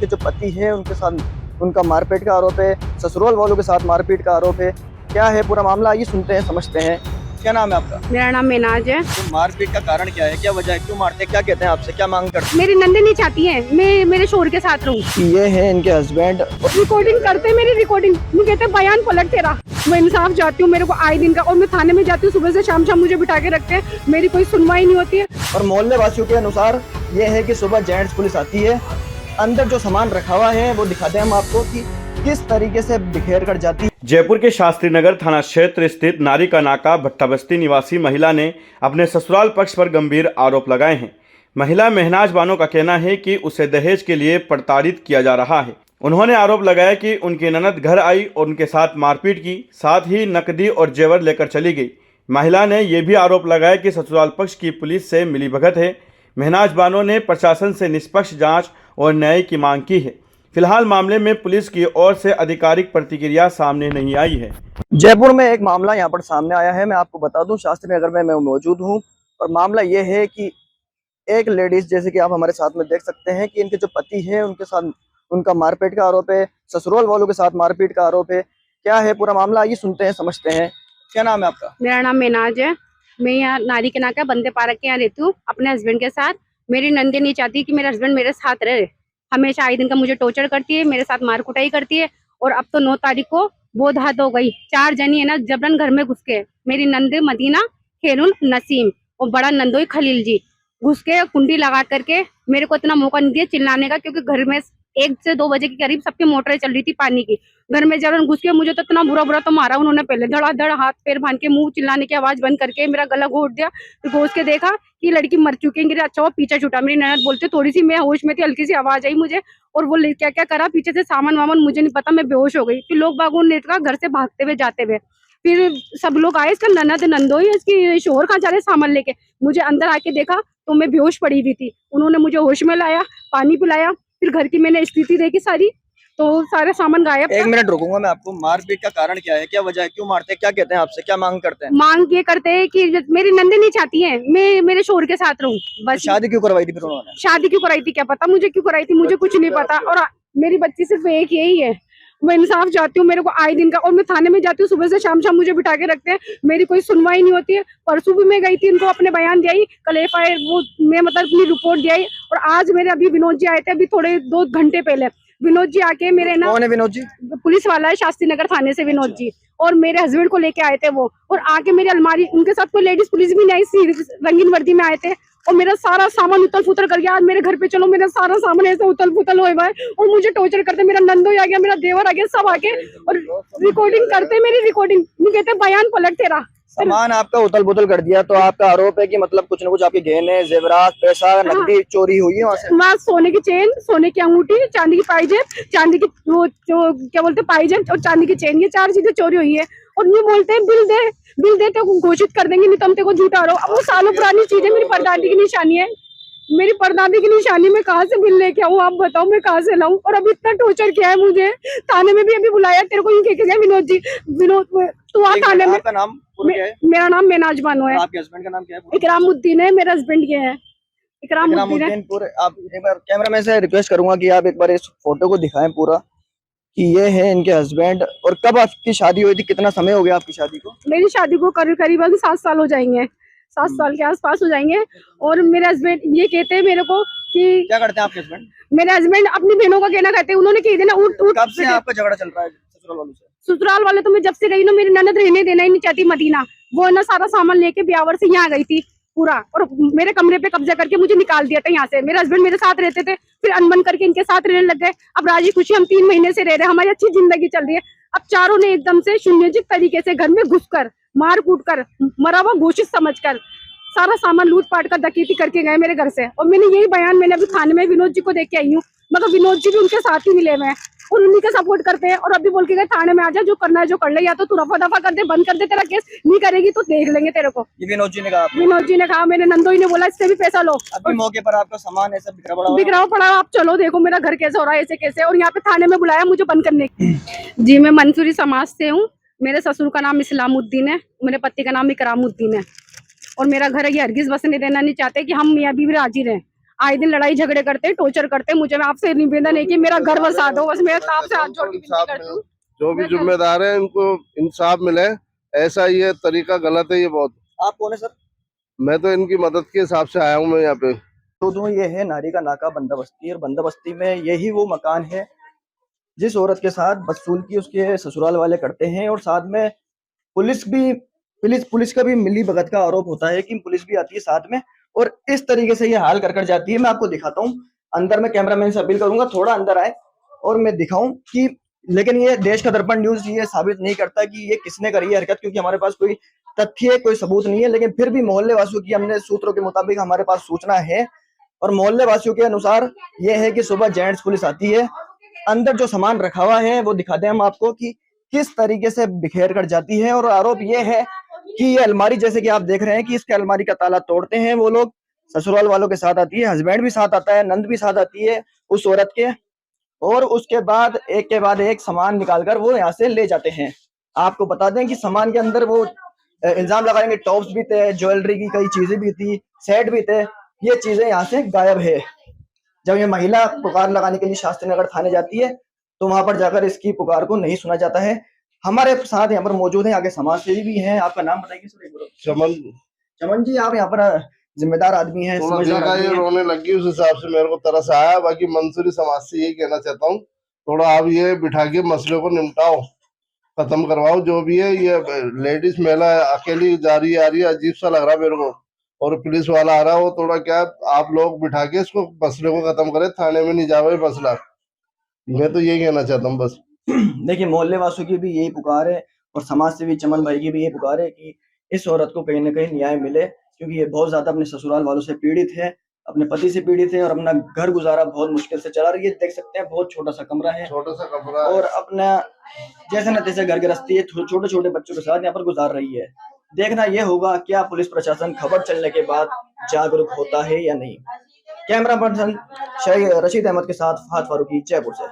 इनके जो पति है उनके साथ उनका मारपीट का आरोप है, ससुराल वालों के साथ मारपीट का आरोप है। क्या है पूरा मामला, आइए सुनते हैं, समझते हैं। क्या नाम है आपका? मेरा नाम मेनाज है। तो मारपीट का कारण क्या है, क्या वजह है, क्यों मारते हैं, क्या कहते हैं आपसे, क्या मांग करते हैं? मेरी नंदिनी चाहती है मैं मेरे शोहर के साथ रहूं। ये है इनके हस्बैंड। रिकॉर्डिंग करते मेरी रिकॉर्डिंग, वो कहते हैं बयान पलट तेरा। मैं इंसाफ जाती हूँ, मेरे को आए दिन का, और मैं थाने में जाती हूँ सुबह से शाम मुझे बिठा के रखते हैं, मेरी कोई सुनवाई नहीं होती है। और मोहल्ले वासियों के अनुसार ये है कि सुबह जेंट्स पुलिस आती है, अंदर जो सामान रखा हुआ है वो दिखाते हैं हम आपको कि किस तरीके से बिखेर कर जाती है। जयपुर के शास्त्री नगर थाना क्षेत्र स्थित नारी का नाका भट्टा बस्ती निवासी महिला ने अपने ससुराल पक्ष पर गंभीर आरोप लगाए हैं। महिला मेहनाज बानो का कहना है कि उसे दहेज के लिए प्रताड़ित किया जा रहा है। उन्होंने आरोप लगाया कि उनकी ननद घर आई और उनके साथ मारपीट की, साथ ही नकदी और जेवर लेकर चली गई। महिला ने यह भी आरोप लगाया कि ससुराल पक्ष की पुलिस से मिलीभगत है। मेहनाज बानो ने प्रशासन से निष्पक्ष जांच और न्याय की मांग की है। फिलहाल मामले में पुलिस की ओर से आधिकारिक प्रतिक्रिया सामने नहीं आई है। जयपुर में एक मामला यहाँ पर सामने आया है, मैं आपको बता दूं, शास्त्री नगर में मैं मौजूद हूँ। और मामला ये है कि एक लेडीज, जैसे कि आप हमारे साथ में देख सकते हैं, कि इनके जो पति है उनके साथ उनका मारपीट का आरोप है, ससुराल वालों के साथ मारपीट का आरोप है। क्या है पूरा मामला, आइए सुनते हैं, समझते हैं। क्या नाम है आपका? मेरा नाम मेनाज है। मैं यहाँ नारी के नाका बंदे पार्क के यहाँ रहती हूँ अपने हस्बैंड के साथ। मेरी नंदिनी चाहती कि मेरे हस्बैंड मेरे साथ रहे, हमेशा आए दिन का मुझे टॉर्चर करती है, मेरे साथ मार कुटाई करती है। और अब तो 9 तारीख को वो हाथ हो गई, 4 जनी है ना जबरन घर में घुस के, मेरी नंद मदीना, खेरुन, नसीम और बड़ा नंदोई खलील जी घुस के कुंडी लगा करके मेरे को इतना मौका नहीं दिया चिल्लाने का, क्योंकि घर में 1 से 2 बजे के करीब सबकी मोटरें चल रही थी पानी की। घर में जबरन घुस के मुझे तो इतना बुरा तो मारा उन्होंने, पहले धड़ाधड़ हाथ पैर बांध के, मुंह चिल्लाने की आवाज बंद करके मेरा गला घोट दिया। फिर घोष के देखा कि लड़की मर चुकी है। अच्छा वो पीछे छूटा, मेरी ननद बोलते थोड़ी सी मैं होश में थी, हल्की सी आवाज आई मुझे, और वो क्या क्या करा पीछे से सामान वामान मुझे नहीं पता, मैं बेहोश हो गई। फिर लोग बागों ने देखा घर से भागते हुए जाते हुए, फिर सब लोग आए, इसका ननद नंदोई इसकी शोहर कहाँ जा रहे सामान लेके। मुझे अंदर आके देखा तो मैं बेहोश पड़ी हुई थी, उन्होंने मुझे होश में लाया, पानी पिलाया, फिर घर की मैंने स्थिति देखी सारी, तो सारे सामान गायब। 1 मिनट रुकूंगा मैं आपको। मारपीट का कारण क्या है, क्या वजह है, क्यों मारते हैं, क्या कहते हैं आपसे, क्या मांग करते हैं? मांग ये करते हैं कि मेरी नंदिनी चाहती है मैं मेरे शोहर के साथ रहूं बस। तो शादी क्यों करवाई थी फिर उन्होंने? शादी क्यों कराई थी क्या पता मुझे, क्यों कराई थी मुझे कुछ नहीं पता। और मेरी बच्ची सिर्फ एक यही है, मैं इंसाफ चाहती हूँ, मेरे को आए दिन का, और मैं थाने में जाती हूँ सुबह से शाम मुझे बिठा के रखते हैं, मेरी कोई सुनवाई नहीं होती है। परसों भी मैं गई थी, इनको अपने बयान दिया, कल FIR वो मैं मतलब अपनी रिपोर्ट दिया। और आज मेरे अभी विनोद जी आए थे, अभी थोड़े 2 घंटे पहले विनोद जी आके मेरे ना, कौन है विनोद जी? पुलिस वाला है शास्त्री नगर थाने से विनोद जी, और मेरे हस्बैंड को लेके आए थे वो, और आके मेरी अलमारी, उनके साथ कोई लेडीज पुलिस भी नहीं आई, रंगीन वर्दी में आए थे, और मेरा सारा सामान उतल फुतल करके आज मेरे घर पे चलो, मेरा सारा सामान ऐसे उतल फुतल हुआ है, और मुझे टॉर्चर करते, मेरा नंदोई आ गया, मेरा देवर आ गया, सब आके और रिकॉर्डिंग करते, मेरी रिकॉर्डिंग कहते बयान पलट तेरा। सामान आपका उतल पुतल कर दिया, तो आपका आरोप है कि मतलब कुछ न कुछ आपके गहने, जेवरात, पैसा, नकदी चोरी हुई है वहाँ से? वहाँ सोने की चेन, सोने की अंगूठी, चांदी की पायजेब, चांदी की वो जो क्या बोलते पायजेब, और चांदी की चेन, ये 4 चीजें चोरी हुई है। और ये बोलते हैं बिल दे तो घोषित कर देंगे, नहीं तो हम तेरे को झूठा रहो। अब वो सालों पुरानी चीजें मेरी परदादी की निशानी है, मेरी परदादी की निशानी में कहाँ से बिल लेके आऊँ, आप बताओ मैं कहाँ से लाऊं। और अभी इतना टॉर्चर किया है मुझे, थाने में भी अभी बुलाया, तेरे को ये कह गया विनोद जी, विनोद तू आ थाने में। आपका नाम क्या है? मेरा नाम मेनाज बानो है। आपके हस्बैंड का नाम क्या है? इकरामुद्दीन है, मेरा हस्बैंड ये है इकरामुद्दीन है। आप एक बार कैमरामैन से रिक्वेस्ट करूंगा कि आप एक बार इस फोटो को दिखाएं पूरा, कि ये है इनके हस्बैंड। और कब आपकी शादी हुई थी, कितना समय हो गया आपकी शादी को? मेरी शादी को करीबन 7 साल हो जाएंगे, 7 साल के आसपास हो जाएंगे। और मेरे हस्बैंड ये कहते हैं मेरे को कि क्या करते हैं आपके हस्बैंड? मेरे हस्बैंड अपनी बहनों का कहना कहते हैं, उन्होंने कह देना उठ। कब से आपका झगड़ा चल रहा है ससुराल वालों से? ससुराल वाले तो मैं जब से गई ना, मेरी ननद रहने देना ही नहीं चाहती मदीना, वो ना सारा सामान लेके ब्यावर से यहाँ गई थी पूरा, और मेरे कमरे पे कब्जा करके मुझे निकाल दिया था यहाँ से। मेरे हस्बैंड मेरे साथ रहते थे, फिर अनबन करके इनके साथ रहने लग गए। अब राजी खुशी हम 3 महीने से रह रहे हैं, हमारी अच्छी जिंदगी चल रही है। अब चारों ने एकदम से सुनियोजित तरीके से घर में घुसकर, मार कूट कर, मरा हुआ घोषित समझकर सारा सामान लूट पाट कर डकैती करके गए मेरे घर से। और मैंने यही बयान मैंने अभी थाने में विनोद जी को देख के आई हूँ, मगर विनोद जी भी उनके साथ ही मिले हुए हैं और उन्हीं का सपोर्ट करते हैं। और अभी बोल के गए थाने में आ जा, जो करना है जो कर ले, या तो तू रफा दफा कर दे, बंद कर दे, तेरा केस नहीं करेगी तो देख लेंगे तेरे को। ये विनोद जी ने कहा? विनोद जी ने कहा, मेरे नंदोई ने बोला इससे भी पैसा लो। अभी मौके पर आपका सामान ऐसा बिखरा पड़ा, आप चलो देखो मेरा घर कैसे हो रहा है, ऐसे कैसे। और यहाँ पे थाने में बुलाया मुझे बंद करने। जी मैं मंसूरी समाज से हूँ, मेरे ससुर का नाम इस्लामुद्दीन है, मेरे पति का नाम इकरामुद्दीन है, और मेरा घर ये हरगिज बसने देना नहीं चाहते कि हम मियाँ बीवी राजी रहें। आए दिन लड़ाई झगड़े करते, टॉर्चर करते। मुझे मैं आपसे निवेदन है कि मेरा घर बसा दो, बस मैं आपसे हाथ जोड़ के विनती करती हूँ। जो भी जिम्मेदार है इनको इंसाफ मिले। ऐसा ये तरीका गलत है ये बहुत। आप कौन है सर? मैं तो इनकी मदद के हिसाब से आया हूँ मैं यहाँ पे। तो ये है नारी का नाका बंदोबस्ती, और बंदोबस्ती में यही वो मकान है जिस औरत के साथ बदसलूकी उसके ससुराल वाले करते हैं। और साथ में पुलिस का भी मिली भगत का आरोप होता है कि पुलिस भी आती है साथ में, और इस तरीके से ये हाल कर जाती है। मैं आपको दिखाता हूँ अंदर, में कैमरामैन से अपील करूंगा थोड़ा अंदर आए और मैं दिखाऊं कि, लेकिन ये देश का दर्पण न्यूज ये साबित नहीं करता कि ये किसने करी है हरकत, क्योंकि हमारे पास कोई तथ्य कोई सबूत नहीं है। लेकिन फिर भी मोहल्ले वासियों की, हमने सूत्रों के मुताबिक हमारे पास सूचना है, और मोहल्ले वासियों के अनुसार ये है कि सुबह जेंट्स पुलिस आती है, अंदर जो सामान रखा हुआ है वो दिखाते हैं हम आपको कि किस तरीके से बिखेर कर जाती है। और आरोप ये है कि ये अलमारी, जैसे कि आप देख रहे हैं कि इसके अलमारी का ताला तोड़ते हैं वो लोग। ससुराल वालों के साथ आती है, हस्बैंड भी साथ आता है, नंद भी साथ आती है उस औरत के, और उसके बाद एक के बाद एक सामान निकालकर वो यहाँ से ले जाते हैं। आपको बता दें कि सामान के अंदर वो इल्जाम लगाएंगे टॉप्स भी थे, ज्वेलरी की कई चीजें भी थी, सेट भी थे, ये चीजें यहाँ से गायब है। जब ये महिला पुकार लगाने के लिए शास्त्री नगर थाने जाती है तो वहां पर जाकर इसकी पुकार को नहीं सुना जाता है। हमारे साथ यहाँ पर मौजूद है आगे समाज सेवी भी हैं। आपका नाम बताइए सर? चमन। चमन जी, आप यहाँ पर जिम्मेदार आदमी हैं, थोड़ा समझदार देखा आदमी ये हैं। रोने लगी उस हिसाब से मेरे को तरस आया। बाकी मंसूरी समाज से यही कहना चाहता हूँ, थोड़ा आप ये बिठा के मसले को निपटाओ, खत्म करवाओ। जो भी है ये लेडीज महिला अकेली जा रही आ रही है, अजीब सा लग रहा है मेरे को। और पुलिस वाला आ रहा है, वो थोड़ा क्या आप लोग बिठा के इसको मसले को खत्म करे, थाने में नहीं जावे मसला। मैं तो यही कहना चाहता हूँ बस। देखिए मोहल्ले वासियों की भी यही पुकार है, और समाज सेवी चमन भाई की भी यही पुकार है कि इस औरत को कहीं ना कहीं न्याय मिले, क्योंकि ये बहुत ज्यादा अपने ससुराल वालों से पीड़ित है, अपने पति से पीड़ित है, और अपना घर गुजारा बहुत मुश्किल से चला रही है। देख सकते हैं बहुत छोटा सा कमरा है, छोटा सा कमरा और अपना जैसे न तैसे घर गृहस्थी है, छोटे छोटे बच्चों के साथ यहाँ पर गुजार रही है। देखना यह होगा क्या पुलिस प्रशासन खबर चलने के बाद जागरूक होता है या नहीं। कैमरा पर्सन रशीद अहमद के साथ फहद फारूकी, जयपुर से।